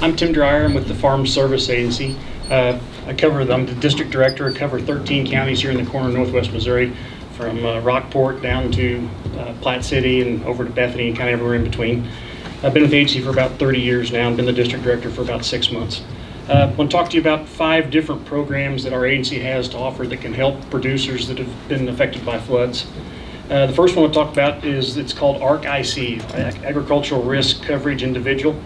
I'm Tim Drier. I'm with the Farm Service Agency. I'm the district director. I cover 13 counties here in the corner of northwest Missouri, from Rockport down to Platte City and over to Bethany and kind of everywhere in between. I've been with the agency for about 30 years now and been the district director for about 6 months. I want to talk to you about 5 different programs that our agency has to offer that can help producers that have been affected by floods. The first one we'll talk about it's called ARC-IC, Agricultural Risk Coverage Individual.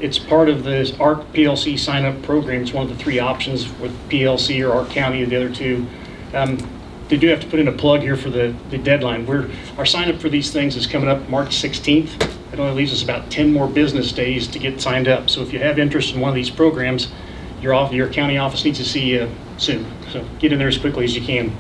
It's part of this ARC PLC sign-up program. It's one of the 3 options with PLC or ARC County, the other 2. They do have to put in a plug here for the deadline. Our sign-up for these things is coming up March 16th. It only leaves us about 10 more business days to get signed up. So if you have interest in one of these programs, your county office needs to see you soon. So get in there as quickly as you can.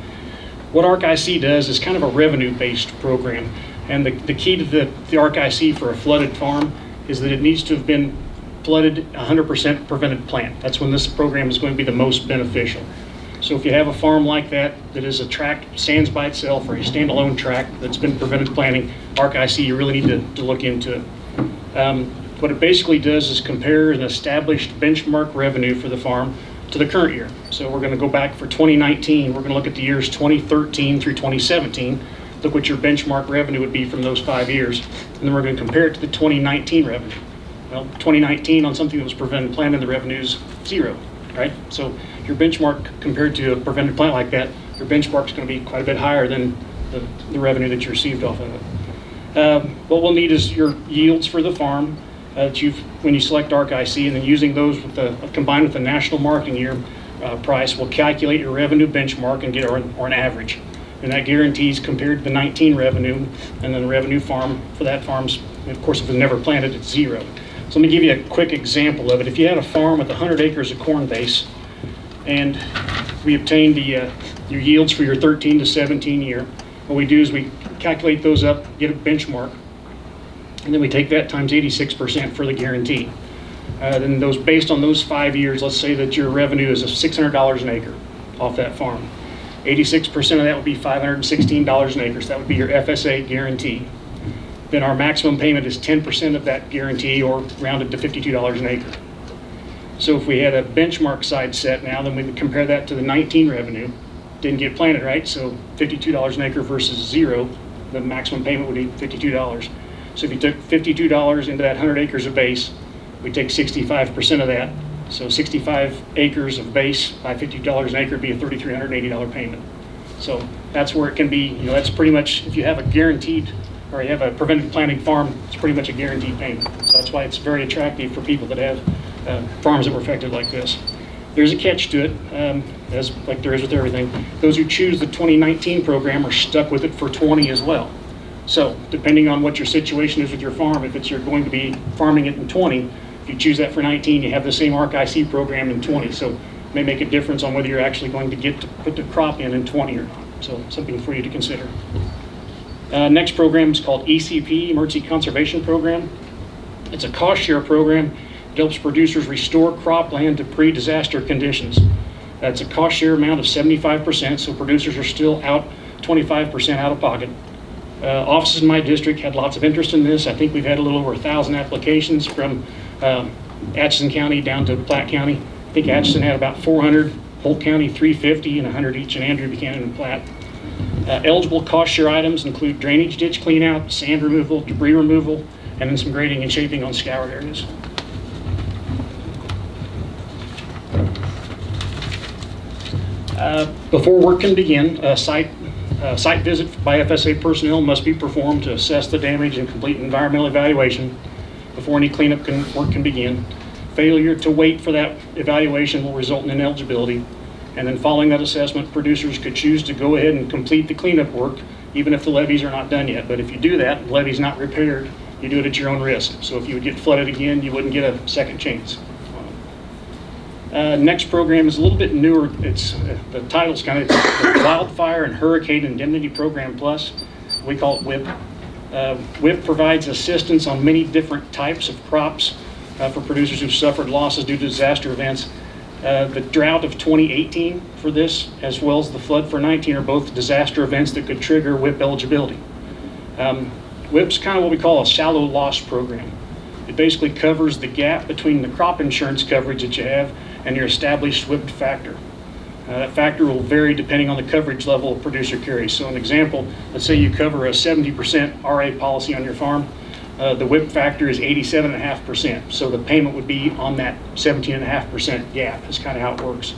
What ARC-IC does is kind of a revenue-based program. And the key to the ARC-IC for a flooded farm is that it needs to have been flooded 100% prevented plant. That's when this program is going to be the most beneficial. So if you have a farm like that is a tract, stands by itself, or a standalone tract that's been prevented planting, ARC-IC, you really need to look into it. What it basically does is compare an established benchmark revenue for the farm to the current year. So we're going to go back for 2019. We're going to look at the years 2013 through 2017. Look what your benchmark revenue would be from those 5 years. And then we're going to compare it to the 2019 revenue. Well, 2019 on something that was prevented planted, the revenue is 0, right? So your benchmark compared to a prevented plant like that, your benchmark is going to be quite a bit higher than the revenue that you received off of it. What we'll need is your yields for the farm when you select ARC-IC, and then using those combined with the national marketing year price, will calculate your revenue benchmark and get or an average. And that guarantees compared to the 19 revenue, and then the revenue farm for that farm's, of course, if it's never planted, it's 0. So let me give you a quick example of it. If you had a farm with 100 acres of corn base, and we obtained your yields for your 13 to 17 year, what we do is we calculate those up, get a benchmark, and then we take that times 86% for the guarantee. Then based on those 5 years, let's say that your revenue is $600 an acre off that farm. 86% of that would be $516 an acre, so that would be your FSA guarantee. Then our maximum payment is 10% of that guarantee, or rounded to $52 an acre. So if we had a benchmark side set now, then we would compare that to the 19 revenue. Didn't get planted, right? So $52 an acre versus 0, the maximum payment would be $52. So if you took $52 into that 100 acres of base, we take 65% of that. So 65 acres of base by $52 an acre would be a $3,380 payment. So that's where it can be, that's pretty much, if you have a guaranteed, or you have a prevented planting farm, it's pretty much a guaranteed payment. So that's why it's very attractive for people that have farms that were affected like this. There's a catch to it, as like there is with everything. Those who choose the 2019 program are stuck with it for 20 as well. So depending on what your situation is with your farm, if you're going to be farming it in 20, if you choose that for 19, you have the same ARC-IC program in 20. So it may make a difference on whether you're actually going to get to put the crop in 20 or not. So something for you to consider. Next program is called ECP, Emergency Conservation Program. It's a cost share program that helps producers restore cropland to pre-disaster conditions. It's a cost share amount of 75%, so producers are still out 25% out of pocket. Offices in my district had lots of interest in this. I think we've had a little over 1,000 applications from Atchison County down to Platte County. I think Atchison had about 400, Polk County 350, and 100 each in Andrew, Buchanan, and Platte. Eligible cost share items include drainage ditch cleanout, sand removal, debris removal, and then some grading and shaping on scoured areas. Before work can begin, a site visit by FSA personnel must be performed to assess the damage and complete environmental evaluation before any cleanup work can begin. Failure to wait for that evaluation will result in ineligibility. And then following that assessment, producers could choose to go ahead and complete the cleanup work, even if the levees are not done yet. But if you do that, the levee's not repaired, you do it at your own risk. So if you would get flooded again, you wouldn't get a second chance. Next program is a little bit newer. It's the title's kind of the Wildfire and Hurricane Indemnity Program Plus. We call it WIP. WIP provides assistance on many different types of crops for producers who've suffered losses due to disaster events. The drought of 2018 for this, as well as the flood for 19, are both disaster events that could trigger WIP eligibility. WIP's kind of what we call a shallow loss program. It basically covers the gap between the crop insurance coverage that you have and your established WIP factor. That factor will vary depending on the coverage level a producer carries. So an example, let's say you cover a 70% RA policy on your farm. The WIP factor is 87.5%. So the payment would be on that 17.5% gap. That's kind of how it works.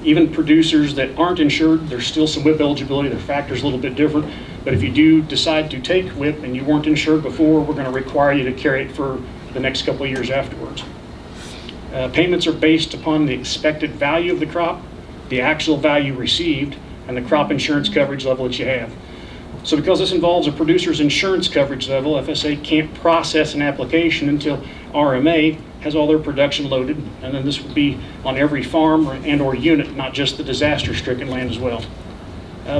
Even producers that aren't insured, there's still some WIP eligibility. Their factor's a little bit different. But if you do decide to take WIP and you weren't insured before, we're going to require you to carry it for the next couple of years afterwards. Payments are based upon the expected value of the crop, the actual value received, and the crop insurance coverage level that you have. So because this involves a producer's insurance coverage level, FSA can't process an application until RMA has all their production loaded, and then this would be on every farm or unit, not just the disaster-stricken land as well.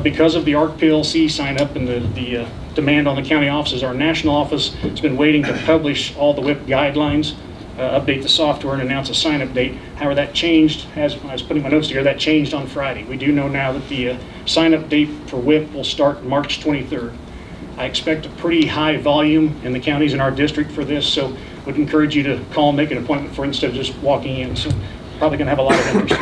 Because of the ARC PLC sign up and the demand on the county offices, our national office has been waiting to publish all the WIP guidelines, update the software, and announce a sign-up date. However, that changed, as I was putting my notes together, that changed on Friday. We do know now that the sign-up date for WIP will start March 23rd. I expect a pretty high volume in the counties in our district for this, so would encourage you to call and make an appointment for it instead of just walking in. So probably going to have a lot of interest.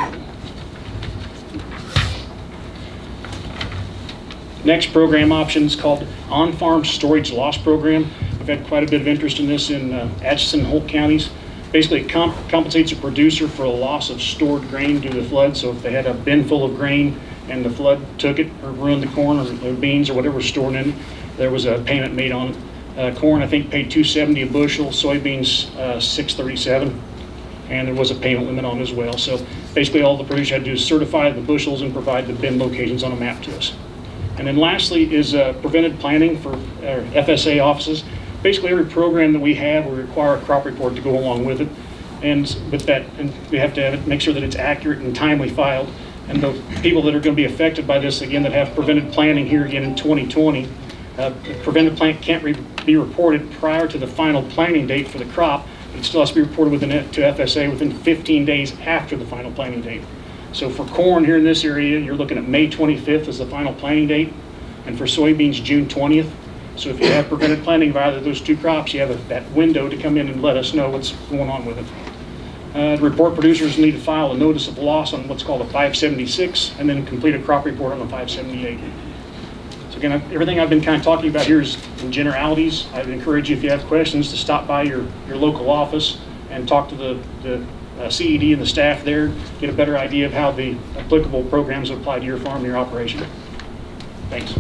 Next program option is called On-Farm Storage Loss Program. We've had quite a bit of interest in this in Atchison and Holt counties. Basically, it compensates a producer for a loss of stored grain due to the flood. So if they had a bin full of grain and the flood took it or ruined the corn or beans or whatever was stored in it, there was a payment made on it. Corn, I think, paid $2.70 a bushel, soybeans $6.37, and there was a payment limit on it as well. So basically all the producer had to do is certify the bushels and provide the bin locations on a map to us. And then lastly is prevented planning for FSA offices. Basically every program that we have, we require a crop report to go along with it. And with that, and we have to have it, make sure that it's accurate and timely filed. And the people that are going to be affected by this, again, that have prevented planning here again in 2020, prevented plant can't be reported prior to the final planting date for the crop. It still has to be reported to FSA within 15 days after the final planting date. So for corn here in this area, you're looking at May 25th as the final planting date, and for soybeans, June 20th. So if you have prevented planting of either of those two crops, you have that window to come in and let us know what's going on with it. Report producers need to file a notice of loss on what's called a 576, and then complete a crop report on the 578. So again, everything I've been kind of talking about here is in generalities. I'd encourage you, if you have questions, to stop by your local office and talk to the CED and the staff there, get a better idea of how the applicable programs apply to your farm and your operation. Thanks.